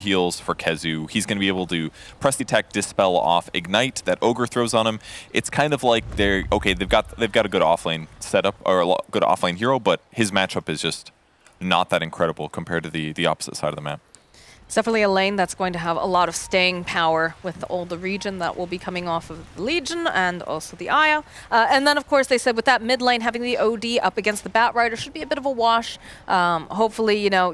heals for Kezu. He's going to be able to press the attack, dispel off, ignite that Ogre throws on him. It's kind of like they've got a good offlane setup or a good offlane hero, but his matchup is just not that incredible compared to the opposite side of the map. It's definitely a lane that's going to have a lot of staying power with all the regen that will be coming off of the Legion and also the Aya. And then, of course, they said with that mid lane, having the OD up against the Bat Rider should be a bit of a wash. Hopefully, you know,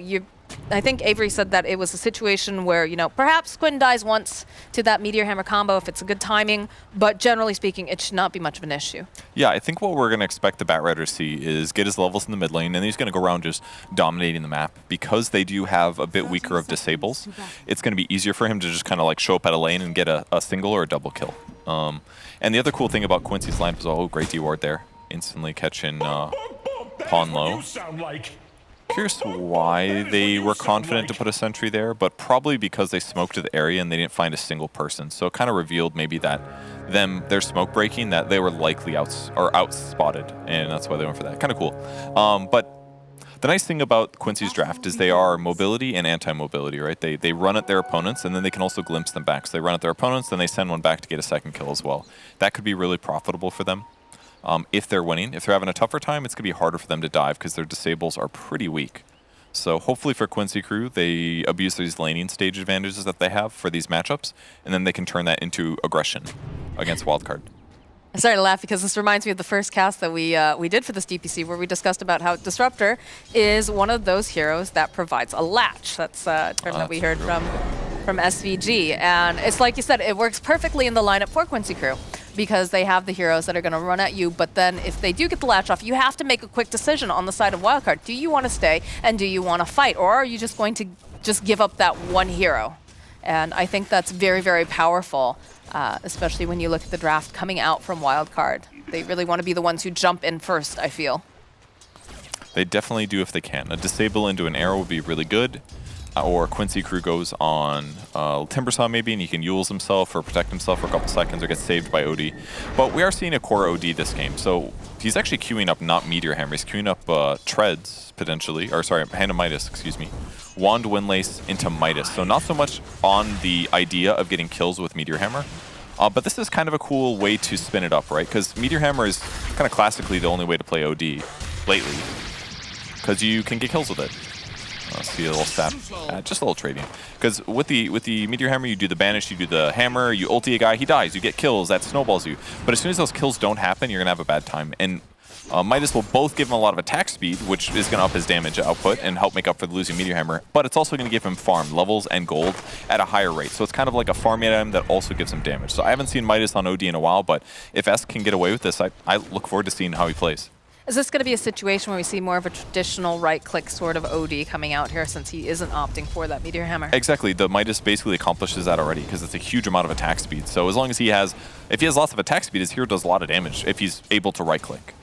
I think Avery said that it was a situation where, you know, perhaps Quinn dies once to that Meteor Hammer combo if it's a good timing, but generally speaking, it should not be much of an issue. Yeah, I think what we're going to expect the Bat Rider to see is get his levels in the mid lane, and he's going to go around just dominating the map. Because they do have a bit weaker of disables, it's going to be easier for him to just kind of like show up at a lane and get a single or a double kill. And the other cool thing about Quincy's lineup is, oh, great D-ward there. Instantly catching Pawn low. Curious why they were confident to put a sentry there, but probably because they smoked the area and they didn't find a single person. So it kind of revealed maybe that their smoke breaking, that they were likely outspotted, and that's why they went for that. Kind of cool. But the nice thing about Quincy's draft is they are mobility and anti-mobility, right? They run at their opponents, and then they can also glimpse them back. So they run at their opponents, then they send one back to get a second kill as well. That could be really profitable for them. If they're winning. If they're having a tougher time, it's going to be harder for them to dive because their disables are pretty weak. So hopefully for Quincy crew, they abuse these laning stage advantages that they have for these matchups, and then they can turn that into aggression against Wildcard. I started to laugh because this reminds me of the first cast that we did for this DPC, where we discussed about how Disruptor is one of those heroes that provides a latch. That's a term that we heard from SVG. And it's like you said, it works perfectly in the lineup for Quincy crew, because they have the heroes that are going to run at you, but then if they do get the latch off, you have to make a quick decision on the side of Wildcard. Do you want to stay, and do you want to fight, or are you just going to just give up that one hero? And I think that's very, very powerful, especially when you look at the draft coming out from Wildcard. They really want to be the ones who jump in first, I feel. They definitely do if they can. A disable into an arrow would be really good. Or Quincy crew goes on Timbersaw maybe, and he can Yules himself or protect himself for a couple seconds or get saved by OD. But we are seeing a core OD this game, so he's actually queuing up not Meteor Hammer, he's queuing up Treads, potentially, or sorry, Hand of Midas, excuse me. Wand Windlace into Midas, so not so much on the idea of getting kills with Meteor Hammer, but this is kind of a cool way to spin it up, right? Because Meteor Hammer is kind of classically the only way to play OD lately, because you can get kills with it. See a little stab, just a little trading. Because with the Meteor Hammer, you do the banish, you do the hammer, you ulti a guy, he dies, you get kills, that snowballs you. But as soon as those kills don't happen, you're gonna have a bad time. And Midas will both give him a lot of attack speed, which is gonna up his damage output and help make up for the losing Meteor Hammer. But it's also gonna give him farm levels and gold at a higher rate. So it's kind of like a farm item that also gives him damage. So I haven't seen Midas on OD in a while, but if S can get away with this, I look forward to seeing how he plays. Is this going to be a situation where we see more of a traditional right-click sort of OD coming out here, since he isn't opting for that Meteor Hammer? Exactly. The Midas basically accomplishes that already because it's a huge amount of attack speed. So as long as if he has lots of attack speed, his hero does a lot of damage if he's able to right-click.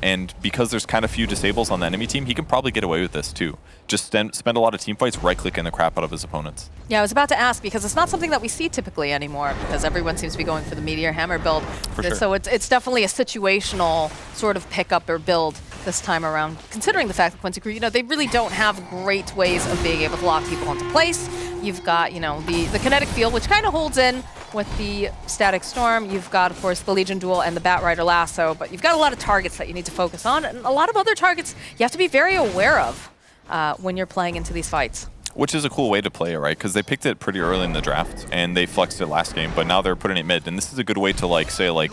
And because there's kind of few disables on the enemy team, he can probably get away with this too. Just spend a lot of team fights right-clicking the crap out of his opponents. Yeah, I was about to ask, because it's not something that we see typically anymore, because everyone seems to be going for the Meteor Hammer build. For sure. So it's definitely a situational sort of pickup or build this time around, considering the fact that Quincy crew, you know, they really don't have great ways of being able to lock people into place. You've got, you know, the kinetic field, which kind of holds in with the static storm. You've got, of course, the Legion duel and the Bat Rider lasso, but you've got a lot of targets that you need to focus on, and a lot of other targets you have to be very aware of when you're playing into these fights. Which is a cool way to play it, right? Because they picked it pretty early in the draft, and they flexed it last game, but now they're putting it mid, and this is a good way to like say like,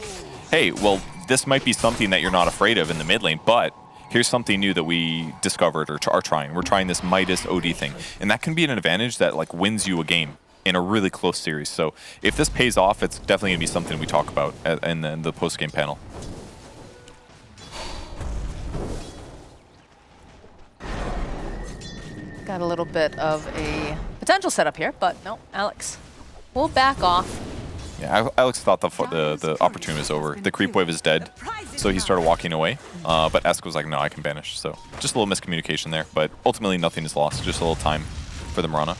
hey, well, this might be something that you're not afraid of in the mid lane, but here's something new that we discovered or are trying. We're trying this Midas OD thing, and that can be an advantage that like wins you a game in a really close series. So if this pays off, it's definitely going to be something we talk about in the post-game panel. Got a little bit of a potential setup here, but no, Alex will back off. Yeah, Alex thought the opportunity was over. The creep wave is dead, so he started walking away. But Esk was like, no, I can banish. So just a little miscommunication there, but ultimately nothing is lost. Just a little time for the Mirana.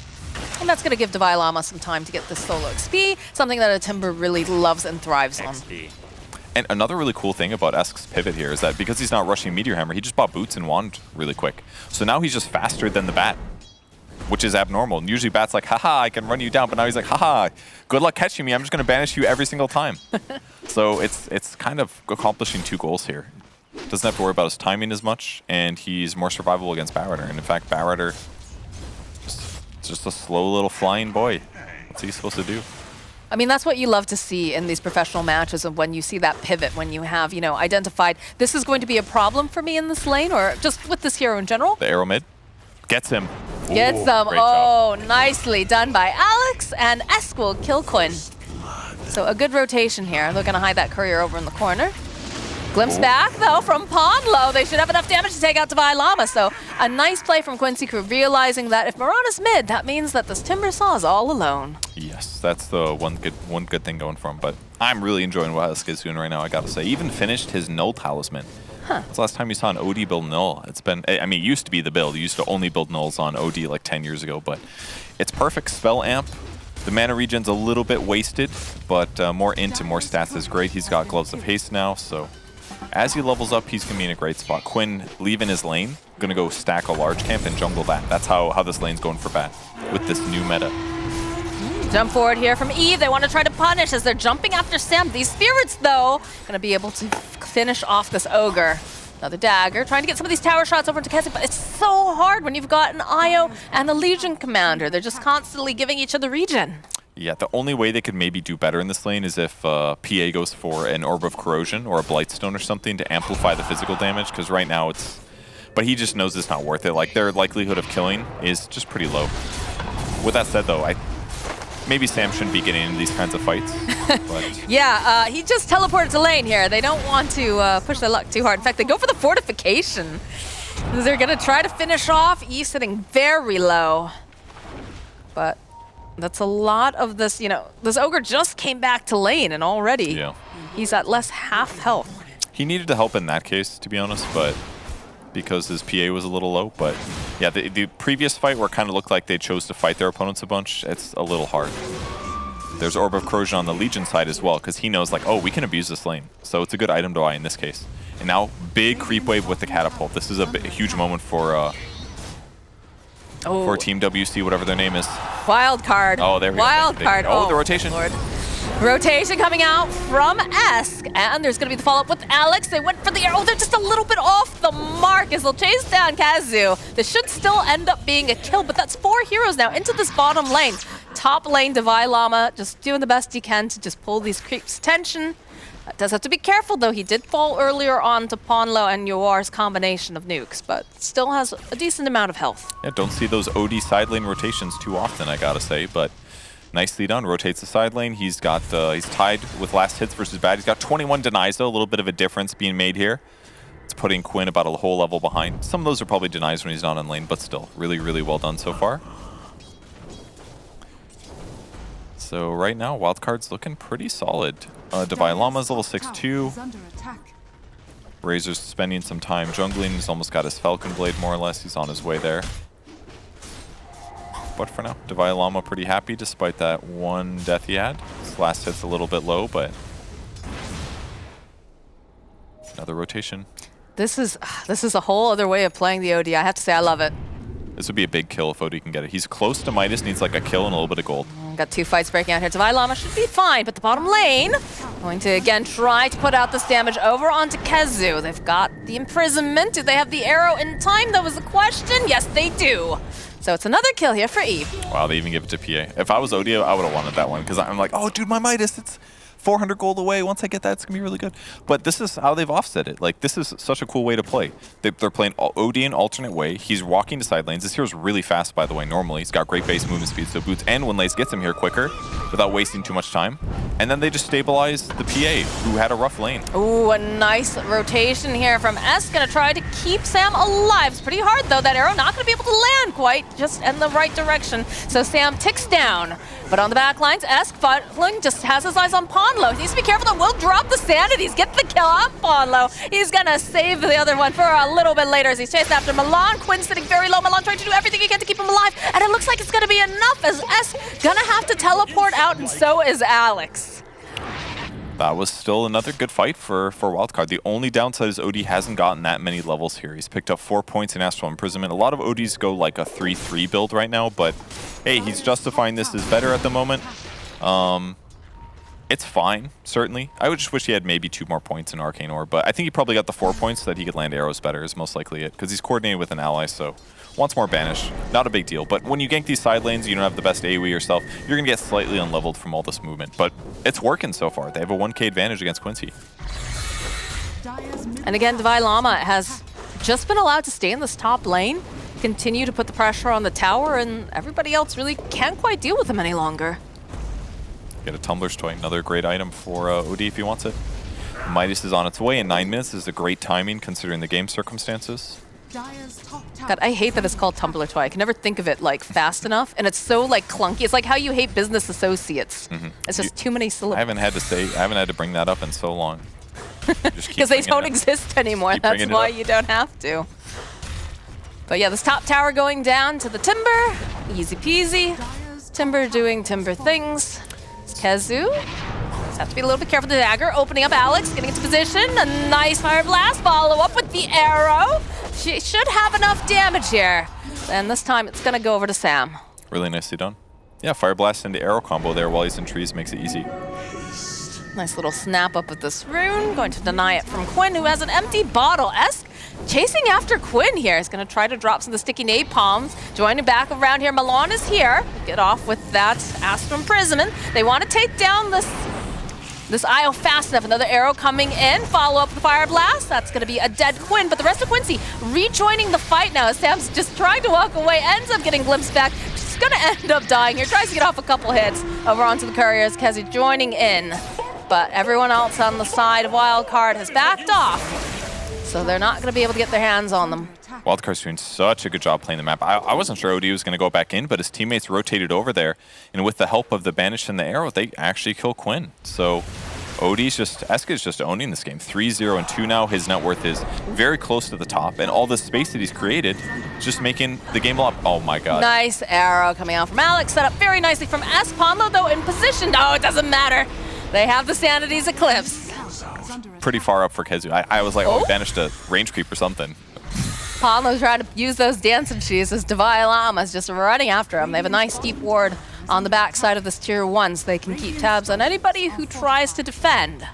And that's going to give Divine Llama some time to get this solo XP, something that a Timber really loves and thrives on. And another really cool thing about Esk's pivot here is that because he's not rushing Meteor Hammer, he just bought Boots and Wand really quick. So now he's just faster than the Bat. which is abnormal. And usually Bat's like, haha, I can run you down, but now he's like, haha, good luck catching me. I'm just going to banish you every single time. So it's kind of accomplishing 2 goals here. Doesn't have to worry about his timing as much, and he's more survivable against Batrider. And in fact, Batrider, just a slow little flying boy. What's he supposed to do? I mean, that's what you love to see in these professional matches, of when you see that pivot, when you have, you know, identified this is going to be a problem for me in this lane, or just with this hero in general. The arrow mid gets him. Gets Ooh, them. great Oh, job. nicely done by Alex, and Esk will kill Quinn. So a good rotation here. They're going to hide that courier over in the corner. Glimpse back, though, from Ponlo. They should have enough damage to take out Divine Llama. So a nice play from Quincy Crew, realizing that if Mirana's mid, that means that this Timbersaw is all alone. Yes, that's the one good thing going for him. But I'm really enjoying what Esk is doing right now, I gotta say. Even finished his Null Talisman. That's the last time you saw an OD build Null. It's been, I mean, it used to be the build. You used to only build Nulls on OD like 10 years ago, but it's perfect spell amp. The mana regen's a little bit wasted, but more int and more stats is great. He's got Gloves of Haste now, so as he levels up, he's going to be in a great spot. Quinn leaving his lane, going to go stack a large camp and jungle that. That's how this lane's going for Bat with this new meta. Jump forward here from Eve. They want to try to punish as they're jumping after Sam. These spirits, though, going to be able to finish off this ogre. Another dagger, trying to get some of these tower shots over to Quincy, but it's so hard when you've got an IO and a Legion commander. They're just constantly giving each other regen. Yeah, the only way they could maybe do better in this lane is if PA goes for an Orb of Corrosion or a Blightstone or something to amplify the physical damage, because right now it's... But he just knows it's not worth it. Like, their likelihood of killing is just pretty low. With that said, though, maybe Sam shouldn't be getting into these kinds of fights. But Yeah, he just teleported to lane here. They don't want to push their luck too hard. In fact, they go for the fortification. They're going to try to finish off. Eve sitting very low. But that's a lot of this, you know, this ogre just came back to lane, and already he's at less half health. he needed the help in that case, to be honest, but because his PA was a little low. But yeah, the previous fight where it kind of looked like they chose to fight their opponents a bunch, it's a little hard. There's Orb of Corrosion on the Legion side as well, because he knows, like, oh, we can abuse this lane. So it's a good item to buy in this case. And now, big creep wave with the catapult. This is a huge moment for Team WC, whatever their name is. Wildcard. Oh, there we go. Wildcard. Oh, the rotation. Lord. Rotation coming out from Esk, and there's going to be the follow-up with Alex. They went for the arrow. They're just a little bit off the mark as they'll chase down Kazu. This should still end up being a kill, but that's 4 heroes now into this bottom lane. Top lane, Divine Llama just doing the best he can to just pull these creeps' attention. Does have to be careful, though. He did fall earlier on to Ponlo and Yoar's combination of nukes, but still has a decent amount of health. Yeah, don't see those OD side lane rotations too often, I gotta say, but nicely done. Rotates the side lane. He's got he's tied with last hits versus bad. He's got 21 denies, though. A little bit of a difference being made here. It's putting Quinn about a whole level behind. Some of those are probably denies when he's not in lane, but still, really, really well done so far. So right now, Wildcard's looking pretty solid. Divine Llama's level 6-2. Razor's spending some time jungling. He's almost got his Falcon Blade, more or less. He's on his way there. But for now, Divine Llama pretty happy despite that one death he had. His last hit's a little bit low, but another rotation. This is a whole other way of playing the OD. I have to say, I love it. This would be a big kill if OD can get it. He's close to Midas, needs like a kill and a little bit of gold. Got 2 fights breaking out here. Divine Llama should be fine, but the bottom lane going to again try to put out this damage over onto Kazu. They've got the imprisonment. Do they have the arrow in time? That was the question. Yes, they do. So it's another kill here for Eve. Wow, they even give it to PA. If I was OD, I would have wanted that one because I'm like, oh, dude, my Midas, it's 400 gold away. Once I get that, it's going to be really good. But this is how they've offset it. Like, this is such a cool way to play. They're playing OD in alternate way. He's walking to side lanes. This hero's really fast, by the way, normally. He's got great base movement speed, so Boots and Windlace gets him here quicker without wasting too much time. And then they just stabilize the PA, who had a rough lane. Ooh, a nice rotation here from S. Gonna try to keep Sam alive. It's pretty hard, though. That arrow not gonna be able to land quite just in the right direction. So Sam ticks down. But on the back lines, Esk Futling just has his eyes on Ponlo. He needs to be careful that will drop the sanities, get the kill on Ponlo. He's gonna save the other one for a little bit later as he's chasing after Milan. Quinn sitting very low. Milan trying to do everything he can to keep him alive. And it looks like it's gonna be enough as Esk gonna have to teleport out, and so is Alex. That was still another good fight for Wildcard. The only downside is OD hasn't gotten that many levels here. He's picked up 4 points in Astral Imprisonment. A lot of ODs go like a 3-3 build right now, but hey, he's justifying this as better at the moment. It's fine, certainly. I would just wish he had maybe 2 more points in Arcane Orb, but I think he probably got the 4 points so that he could land arrows better is most likely it, because he's coordinated with an ally, so wants more banish. Not a big deal, but when you gank these side lanes, you don't have the best AoE yourself, you're going to get slightly unleveled from all this movement, but it's working so far. They have a 1k advantage against Quincy. And again, Divine Llama has just been allowed to stay in this top lane, continue to put the pressure on the tower, and everybody else really can't quite deal with him any longer. Get a Tumbler's Toy, another great item for OD if he wants it. Midas is on its way in 9 minutes. This is a great timing considering the game circumstances. God, I hate that it's called Tumbler Toy. I can never think of it like fast enough, and it's so like clunky. It's like how you hate business associates. It's just too many syllables. I haven't had to bring that up in so long. Because they don't exist anymore. That's why you don't have to. But yeah, this top tower going down to the Timber. Easy peasy. Timber doing Timber things. Kezu. Just have to be a little bit careful with the dagger. Opening up Alex, getting into position. A nice fire blast. Follow up with the arrow. She should have enough damage here. And this time it's going to go over to Sam. Really nicely done. Yeah, fire blast into arrow combo there while he's in trees makes it easy. Nice little snap up with this rune. Going to deny it from Quinn, who has an empty bottle. Esk chasing after Quinn here. He's going to try to drop some of the sticky napalms. Joining back around here. Milan is here. Get off with that Astral Imprisonment. They want to take down this Isle fast enough. Another arrow coming in. Follow up the fire blast. That's going to be a dead Quinn. But the rest of Quincy rejoining the fight now. Sam's just trying to walk away. Ends up getting glimpsed back. She's going to end up dying here. Tries to get off a couple hits over onto the couriers. Kezi joining in. But everyone else on the side of Wildcard has backed off. So they're not going to be able to get their hands on them. Wildcard's doing such a good job playing the map. I wasn't sure OD was going to go back in, but his teammates rotated over there. And with the help of the Banish and the arrow, they actually kill Quinn. So Eska's just owning this game. 3-0 and 2 now. His net worth is very close to the top. And all this space that he's created is just making the game a lot. Oh my god. Nice arrow coming out from Alex. Set up very nicely from Esk. Ponlo, though, in position. No, it doesn't matter. They have the Sanity's Eclipse. Pretty far up for Kezu. I was like, oh, he banished a range creep or something. Ponlo's trying to use those dancing shoes as Divine Llama's just running after him. They have a nice deep ward on the back side of this tier 1, so they can keep tabs on anybody who tries to defend.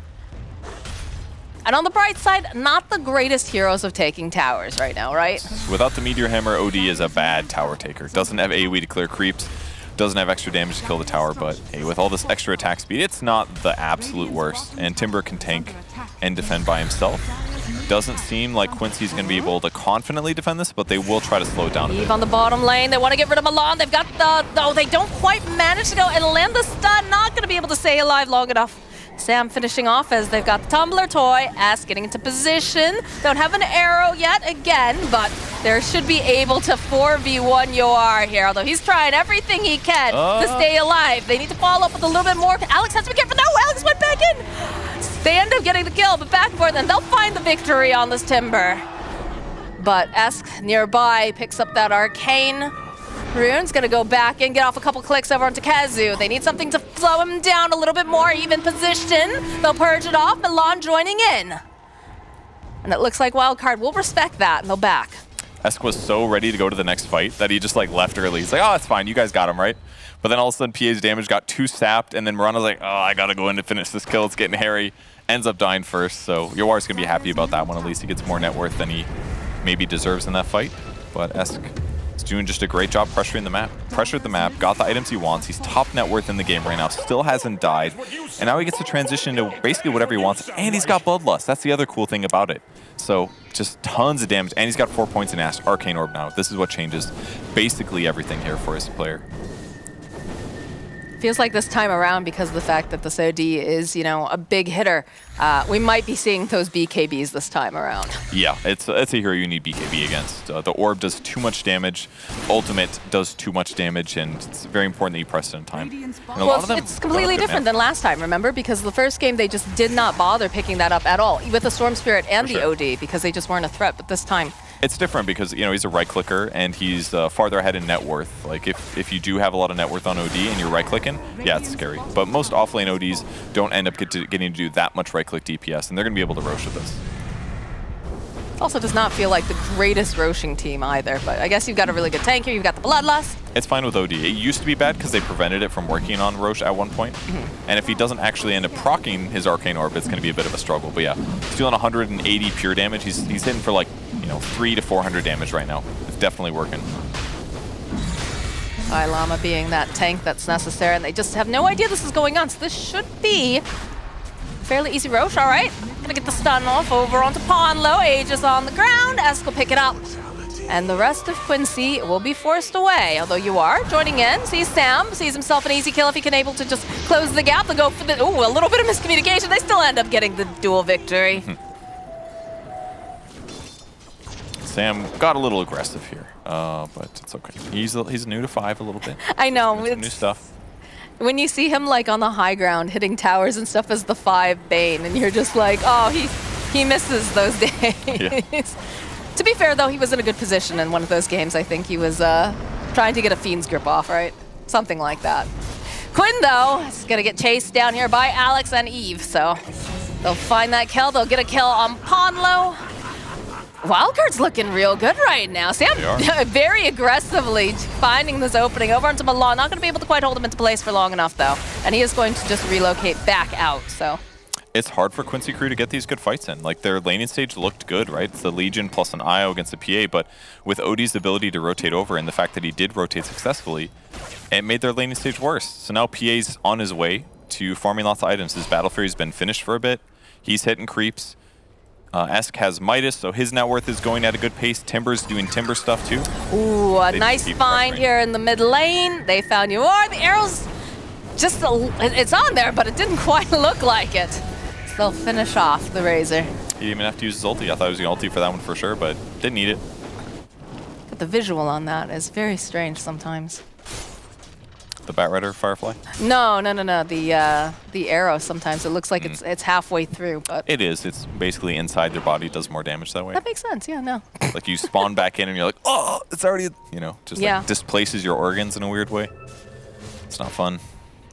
And on the bright side, not the greatest heroes of taking towers right now, right? Without the Meteor Hammer, OD is a bad tower taker. Doesn't have AoE to clear creeps. Doesn't have extra damage to kill the tower, but hey, with all this extra attack speed, it's not the absolute worst. And Timber can tank and defend by himself. Doesn't seem like Quincy's going to be able to confidently defend this, but they will try to slow it down a bit. Eve on the bottom lane. They want to get rid of Milan. They've got the... Oh, they don't quite manage to go and land the stun. Not going to be able to stay alive long enough. Sam finishing off as they've got the Tumbler Toy. Ass getting into position. Don't have an arrow yet again, but there should be able to 4v1 Yoar here, although he's trying everything he can to stay alive. They need to follow up with a little bit more. Alex has to be careful. No, Alex went back in. They end up getting the kill, but back and forth, and they'll find the victory on this Timber. But Esk nearby picks up that Arcane. Rune's gonna go back and get off a couple clicks over onto Kezu. They need something to slow him down a little bit more, even position. They'll purge it off, Milan joining in. And it looks like Wildcard will respect that, and they'll back. Esk was so ready to go to the next fight that he just like left early. He's like, oh, it's fine, you guys got him, right? But then all of a sudden PA's damage got 2 sapped, and then Mirana's like, oh, I gotta go in to finish this kill, it's getting hairy. Ends up dying first, so Yoar's gonna be happy about that one. At least he gets more net worth than he maybe deserves in that fight. But Esk is doing just a great job pressuring the map. Pressured the map, got the items he wants. He's top net worth in the game right now, still hasn't died. And now he gets to transition to basically whatever he wants. And he's got Bloodlust. That's the other cool thing about it. So just tons of damage. And he's got 4 points in Arcane Orb now. This is what changes basically everything here for his player. Feels like this time around, because of the fact that this OD is, you know, a big hitter, we might be seeing those BKBs this time around. Yeah, it's a hero you need BKB against. The orb does too much damage, ultimate does too much damage, and it's very important that you press it in time. And Well, it's completely different than last time, remember? Because the first game, they just did not bother picking that up at all, with the Storm Spirit and the OD, because they just weren't a threat. But this time, It's different because, you know, he's a right clicker and he's farther ahead in net worth. Like if you do have a lot of net worth on OD and you're right clicking, yeah, it's scary. But most offlane ODs don't end up getting to do that much right click DPS, and they're going to be able to rosh with this. Also does not feel like the greatest roshing team either, but I guess you've got a really good tank here. You've got the Bloodlust. It's fine with OD. It used to be bad because they prevented it from working on Roche at one point. And if he doesn't actually end up proccing his Arcane Orb, it's going to be a bit of a struggle. But yeah, he's dealing 180 pure damage. He's hitting for like, you know, 300 to 400 damage right now. It's definitely working. Llama being that tank that's necessary, and they just have no idea this is going on. So this should be fairly easy Roche. All right, gonna get the stun off over onto Ponlo. Aegis on the ground. Esk will pick it up. And the rest of Quincy will be forced away. Although you are joining in. Sees Sam, sees himself an easy kill if he can able to just close the gap. They'll go for the, ooh, a little bit of miscommunication. They still end up getting the dual victory. Sam got a little aggressive here, but it's okay. He's new to 5 a little bit. I know. Some new stuff. When you see him like on the high ground hitting towers and stuff as the 5 Bane, and you're just like, oh, he misses those days. Yeah. To be fair, though, he was in a good position in one of those games. I think he was trying to get a Fiend's Grip off, right? Something like that. Quinn, though, is going to get chased down here by Alex and Eve, so they'll find that kill. They'll get a kill on Ponlo. Wildcard's looking real good right now. Sam very aggressively finding this opening over onto Milan. Not going to be able to quite hold him into place for long enough, though. And he is going to just relocate back out, so... It's hard for Quincy Crew to get these good fights in. Like, their laning stage looked good, right? It's the Legion plus an IO against the PA, but with OD's ability to rotate over and the fact that he did rotate successfully, it made their laning stage worse. So now PA's on his way to farming lots of items. His Battle Fury's been finished for a bit. He's hitting creeps. Esk has Midas, so his net worth is going at a good pace. Timber's doing Timber stuff too. Ooh, a nice find here in the mid lane. They found you. The arrow's just, it's on there, but it didn't quite look like it. So they'll finish off the Razor. He didn't even have to use his ulti. I thought he was going to ulti for that one for sure, but didn't need it. But the visual on that is very strange sometimes. The Batrider Firefly? No. The arrow sometimes. It looks like it's halfway through, but... It is. It's basically inside their body. It does more damage that way. That makes sense, yeah, no. Like you spawn back in and you're like, oh, it's already, you know, just like displaces your organs in a weird way. It's not fun.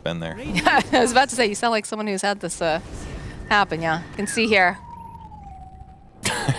Been there. I was about to say, you sound like someone who's had this happen, yeah. You can see here.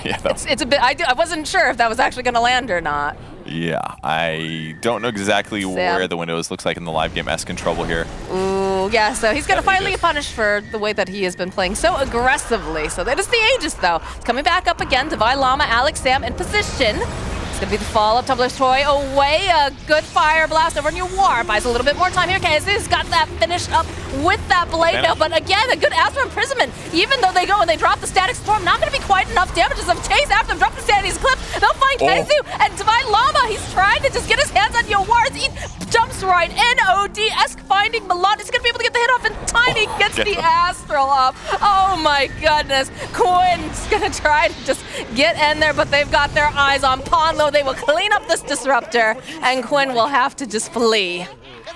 Yeah, it's a bit, I wasn't sure if that was actually going to land or not. Yeah, I don't know exactly where the window is. Looks like in the live game, Esk in trouble here. Ooh, yeah, so he's going to finally get punished for the way that he has been playing so aggressively. So that is the Aegis, though. It's coming back up again. Divine Llama, Alex, Sam in position. It's going to be the follow-up. Tumbler's Toy away. A good fire blast over New War. Buys a little bit more time here. KS's got that finished up with that blade now. But again, a good Astral Imprisonment. Even though they go and they drop the Static Storm, not going to be quite enough damage as they chase after them. Drop the Sanity's Clip. They'll find Kenzu and Divine Llama. He's trying to just get his hands on Yawar. He jumps right in. OD-esque finding Milan. He's going to be able to get the hit off in time. He gets the Astral up. Oh my goodness. Quinn's going to try to just get in there, but they've got their eyes on Ponlo. They will clean up this Disruptor, and Quinn will have to just flee.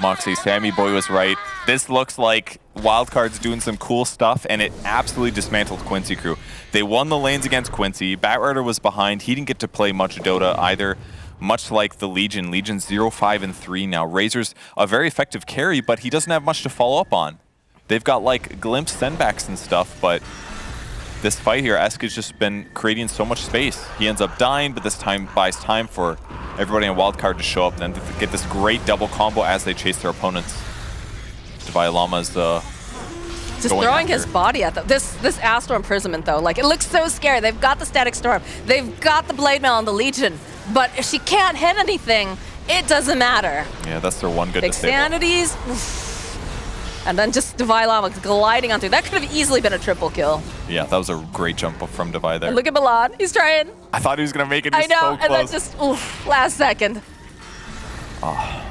Moxie, Sammy Boy was right. This looks like Wildcard's doing some cool stuff, and it absolutely dismantled Quincy Crew. They won the lanes against Quincy. Batrider was behind. He didn't get to play much Dota either, much like the Legion. Legion's 0-5-3 now. Razor's a very effective carry, but he doesn't have much to follow up on. They've got like glimpse sendbacks and stuff, but this fight here, Esk has just been creating so much space. He ends up dying, but this time buys time for everybody in Wildcard to show up and then to get this great double combo as they chase their opponents. Divine Llama's just throwing his body at them. This Astral Imprisonment, though, like, it looks so scary. They've got the Static Storm. They've got the Blade Mail on the Legion. But if she can't hit anything, it doesn't matter. Yeah, that's their one good Big disable. Sanities. And then just Divine Llama gliding onto. That could have easily been a triple kill. Yeah, that was a great jump from Divine there. And look at Milan. He's trying. I thought he was going to make it. I know, so and then just, last second. Oh,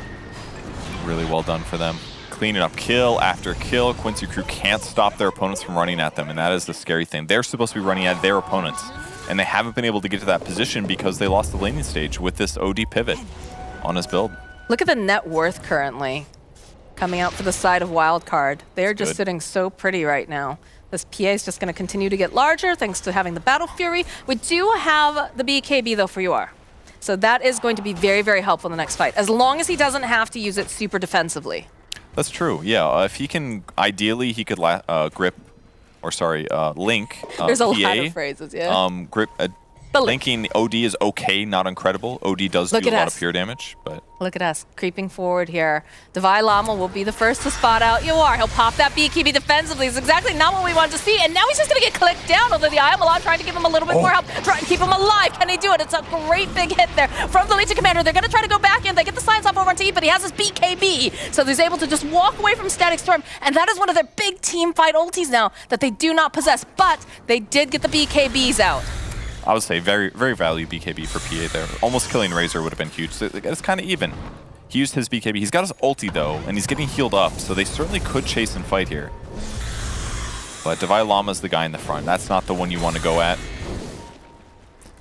really well done for them. Cleaning up kill after kill. Quincy Crew can't stop their opponents from running at them, and that is the scary thing. They're supposed to be running at their opponents, and they haven't been able to get to that position because they lost the laning stage with this OD pivot on his build. Look at the net worth currently coming out for the side of Wildcard. They're just sitting so pretty right now. This PA is just going to continue to get larger thanks to having the Battle Fury. We do have the BKB, though, for UR. So that is going to be very, very helpful in the next fight, as long as he doesn't have to use it super defensively. That's true, yeah. If he can, ideally, he could grip, or sorry, link There's a PA. lot of phrases, yeah. Grip, linking OD is okay, not incredible. OD does do a lot of pure damage, but... Look at us, creeping forward here. Divine Llama will be the first to spot out UR. He'll pop that BKB defensively. It's exactly not what we wanted to see, and now he's just going to get clicked down, although the Ayamalon trying to give him a little bit more help, trying to keep him alive. Can he do it? It's a great big hit there from the Legion Commander. They're going to try to go back in. They get the signs off over on Eve, but he has his BKB, so he's able to just walk away from Static Storm, and that is one of their big team fight ultis now that they do not possess, but they did get the BKBs out. I would say very, very value BKB for PA there. Almost killing Razor would have been huge. So it's kind of even. He used his BKB. He's got his ulti, though, and he's getting healed up, so they certainly could chase and fight here. But Divine Llama's the guy in the front. That's not the one you want to go at.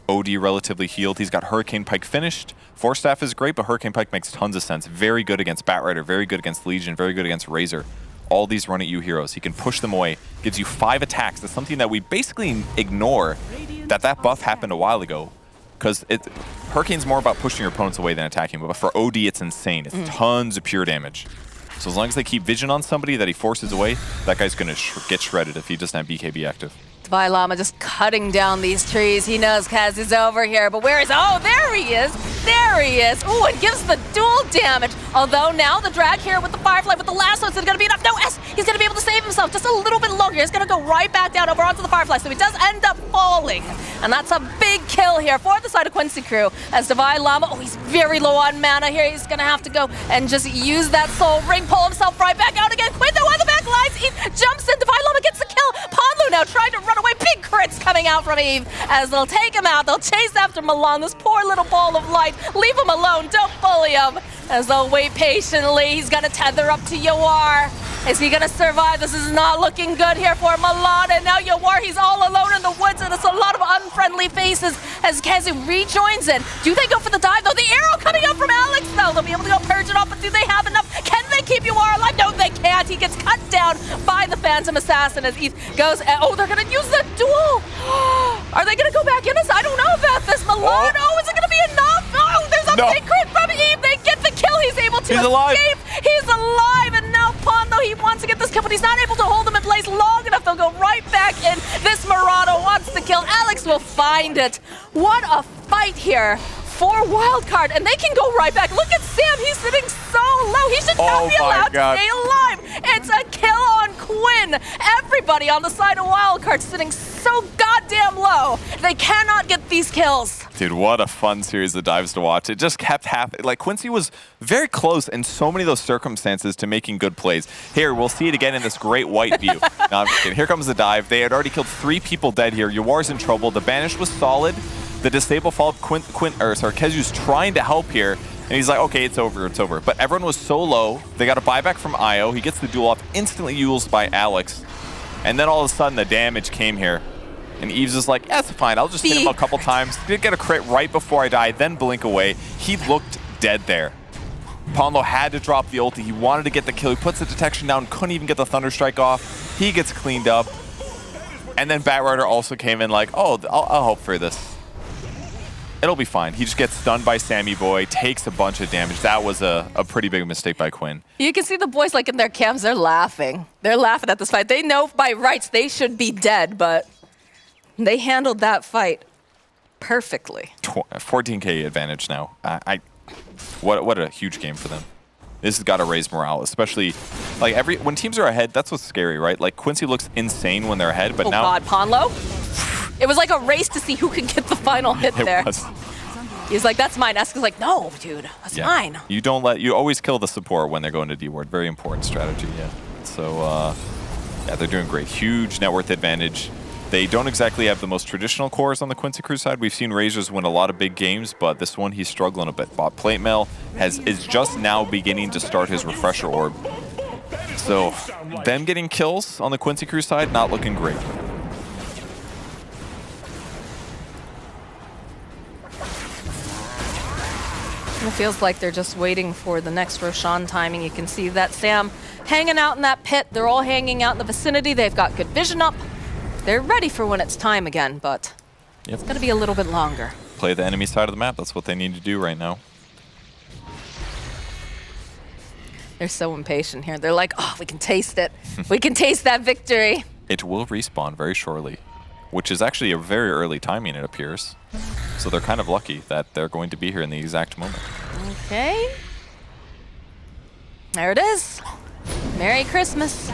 OD relatively healed. He's got Hurricane Pike finished. Force Staff is great, but Hurricane Pike makes tons of sense. Very good against Batrider, very good against Legion, very good against Razor. All these run-at-you heroes. He can push them away. Gives you 5 attacks. That's something that we basically ignore, that buff happened a while ago. Because Hurricane's more about pushing your opponents away than attacking. But for OD, it's insane. It's tons of pure damage. So as long as they keep vision on somebody that he forces away, that guy's going to get shredded if he doesn't have BKB active. Divine Llama just cutting down these trees. He knows Kaz is over here, but where is... Oh, there he is! There he is! Ooh, it gives the dual damage. Although now the drag here with the Firefly, with the lasso, it's going to be enough. No, S! He's going to be able to save himself just a little bit longer. He's going to go right back down over onto the Firefly, so he does end up falling. And that's a big kill here for the side of Quincy crew as Divine Llama... Oh, he's very low on mana here. He's going to have to go and just use that soul ring, pull himself right back out again. Quincy on the back lines. He jumps in. Divine Llama gets the kill. Ponlo now trying to run away. Big crits coming out from Eve as they'll take him out. They'll chase after Milan, this poor little ball of light. Leave him alone. Don't bully him. As they'll wait patiently. He's going to tether up to Yawar. Is he going to survive? This is not looking good here for Milan. And now Yawar, he's all alone in the woods, and it's a lot of unfriendly faces as Kezu rejoins in. Do they go for the dive, though? The arrow coming up from Alex, though. They'll be able to go purge it off, but do they have enough? Can they keep Yawar alive? No, they can't. He gets cut down by the Phantom Assassin as Eve goes. Oh, they're going to use the duel. Are they going to go back in us? I don't know about this. Milan, is it going to be enough? Oh, there's a big crit from Eve. They get the kill. He's able to escape. He's alive, and now Pon, though, he wants to get this kill, but he's not able to hold him in place long enough. They'll go right back in. This Murado wants to kill. Alex will find it. What a fight here for Wildcard, and they can go right back. Look at Sam. He's sitting so low. He should not be allowed to stay alive. It's a kill on Quinn. Everybody on the side of Wildcard sitting so goddamn low. They cannot get these kills. Dude, what a fun series of dives to watch. It just kept happening. Like, Quincy was very close in so many of those circumstances to making good plays. Here, we'll see it again in this great white view. No, I'm just kidding. Here comes the dive. They had already killed 3 people dead here. Yawar's in trouble. The banish was solid. The disable follow-up, Kezu's trying to help here. And he's like, okay, it's over, it's over. But everyone was so low. They got a buyback from Io. He gets the duel off, instantly used by Alex. And then all of a sudden, the damage came here. And Eve's just like, yeah, it's fine. I'll just hit him a couple times. Did get a crit right before I die, then blink away. He looked dead there. Ponlo had to drop the ulti. He wanted to get the kill. He puts the detection down, couldn't even get the Thunderstrike off. He gets cleaned up. And then Batrider also came in like, oh, I'll hope for this. It'll be fine. He just gets stunned by Sammy Boy, takes a bunch of damage. That was a pretty big mistake by Quinn. You can see the boys like in their cams, they're laughing. They're laughing at this fight. They know by rights they should be dead, but they handled that fight perfectly. 14K advantage now. What a huge game for them. This has got to raise morale, especially like when teams are ahead. That's what's scary, right? Like Quincy looks insane when they're ahead, but now. Oh God, Ponlo! It was like a race to see who could get the final hit there. Was. He's like, that's mine. Eska's like, no, dude, that's mine. You always kill the support when they're going to D-ward. Very important strategy, yeah. So, yeah, they're doing great. Huge net worth advantage. They don't exactly have the most traditional cores on the Quincy crew side. We've seen Razors win a lot of big games, but this one, he's struggling a bit. Bot Plate Mail is just now beginning to start his refresher orb. So, them getting kills on the Quincy crew side, not looking great. It feels like they're just waiting for the next Roshan timing. You can see that Sam hanging out in that pit. They're all hanging out in the vicinity. They've got good vision up. They're ready for when it's time again, but it's going to be a little bit longer. Play the enemy side of the map. That's what they need to do right now. They're so impatient here. They're like, oh, we can taste it. We can taste that victory. It will respawn very shortly, which is actually a very early timing, it appears. So they're kind of lucky that they're going to be here in the exact moment. Okay. There it is. Merry Christmas.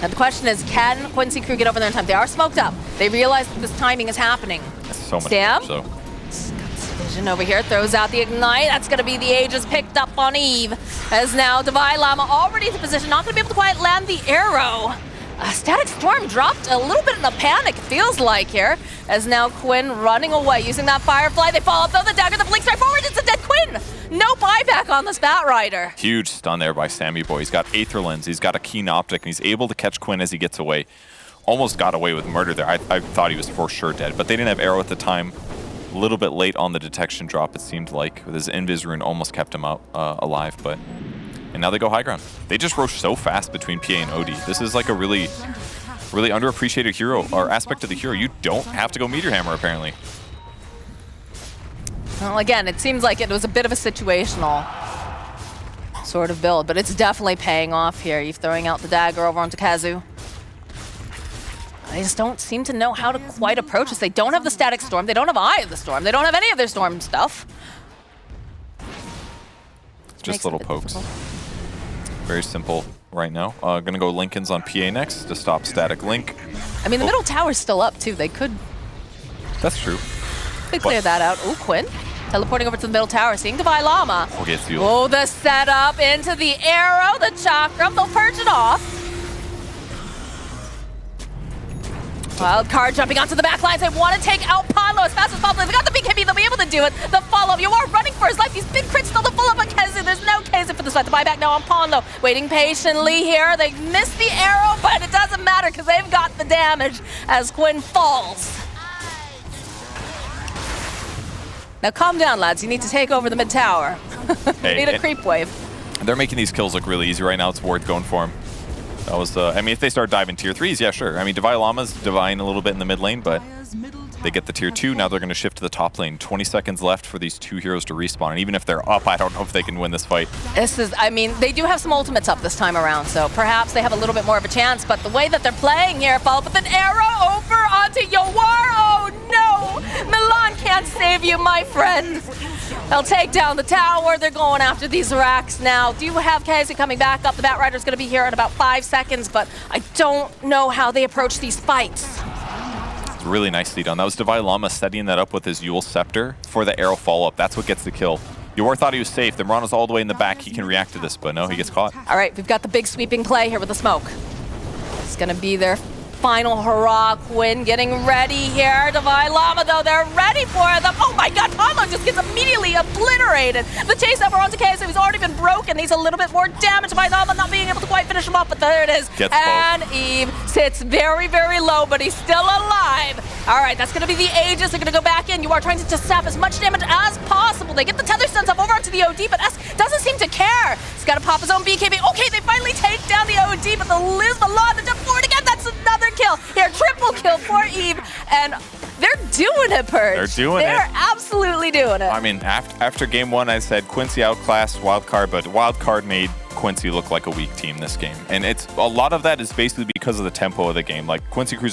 Now the question is, can Quincy crew get over there in time? They are smoked up. They realize that this timing is happening. So much Sam? so. Vision over here, throws out the Ignite. That's going to be the Aegis picked up on Eve. As now Divine Llama already in the position, not going to be able to quite land the arrow. Static Storm dropped a little bit in a panic, it feels like here. As now Quinn running away, using that Firefly. They follow though, the dagger, the blink straight forward. It's a dead Quinn. No buyback on the Spat Rider. Huge stun there by Sammy Boy. He's got Aether Lens, he's got a keen optic, and he's able to catch Quinn as he gets away. Almost got away with murder there. I thought he was for sure dead, but they didn't have arrow at the time. A little bit late on the detection drop, it seemed like. With his Invis rune almost kept him out alive, but... And now they go high ground. They just roach so fast between PA and OD. This is like a really underappreciated hero, or aspect of the hero. You don't have to go Meteor Hammer, apparently. Well, again, it seems like it was a bit of a situational sort of build, but it's definitely paying off here. You're throwing out the dagger over onto Kazu. They just don't seem to know how to quite approach this. They don't have the Static Storm. They don't have Eye of the Storm. They don't have any of their Storm stuff. Just little pokes. Difficult. Very simple right now. Gonna go Lincolns on PA next to stop Static Link. I mean, the middle tower's still up too. They could... That's true. Could clear that out. Ooh, Quinn. Teleporting over to the middle tower, seeing Divine Llama. Oh, the setup into the arrow, the chakra. They'll purge it off. Wildcard jumping onto the back lines. They want to take out Palo as fast as possible. They've got the big heavy. They'll be able to do it. The follow-up. You are running for his life. These big crits still to pull up on Kezu. There's no Kezu for this fight. The buyback now on Palo. Waiting patiently here. They missed the arrow, but it doesn't matter because they've got the damage as Quinn falls. Now calm down, lads. You need to take over the mid tower. Hey, need a creep wave. They're making these kills look really easy right now. It's worth going for them. That was, I mean, if they start diving tier 3s, yeah, sure. I mean, Divine Llama's divine a little bit in the mid lane, but they get the tier 2. Now they're going to shift to the top lane. 20 seconds left for these two heroes to respawn. And even if they're up, I don't know if they can win this fight. This is, I mean, they do have some ultimates up this time around, so perhaps they have a little bit more of a chance. But the way that they're playing here, follow up with an arrow over onto Yawar. Oh, no! Milan can't save you, my friend. They'll take down the tower. They're going after these racks now. Do you have Kazu coming back up? The Bat Rider's going to be here in about 5 seconds, but I don't know how they approach these fights. It's really nicely done. That was Divine Llama setting that up with his Yule Scepter for the arrow follow-up. That's what gets the kill. Yor thought he was safe. The Mirana's all the way in the back. He can react to this, but no, he gets caught. All right, we've got the big sweeping play here with the smoke. It's going to be their final hurrah. Quinn getting ready here. Divine Llama, though, they're ready for them. Oh my god, Pablo just gets immediately obliterated. The chase over onto KSO, he's already been broken. He's a little bit more damaged by Llama not being able to quite finish him off, but there it is. And Eve sits very, very low, but he's still alive. All right, that's going to be the Aegis. They're going to go back in. You are trying to just sap as much damage as possible. They get the tether stuns up over onto the OD, but S doesn't seem to care. He's got to pop his own BKB. Okay, they finally take down the OD, but the Liz, the Law, the jump forward again. That's another kill. Here, triple kill for Eve, and they're doing it, Purge. They're doing it. They're absolutely doing it. I mean, after game 1, I said Quincy outclassed Wildcard, but Wildcard made Quincy look like a weak team this game. And it's a lot of that is basically because of the tempo of the game. Like, Quincy Crew's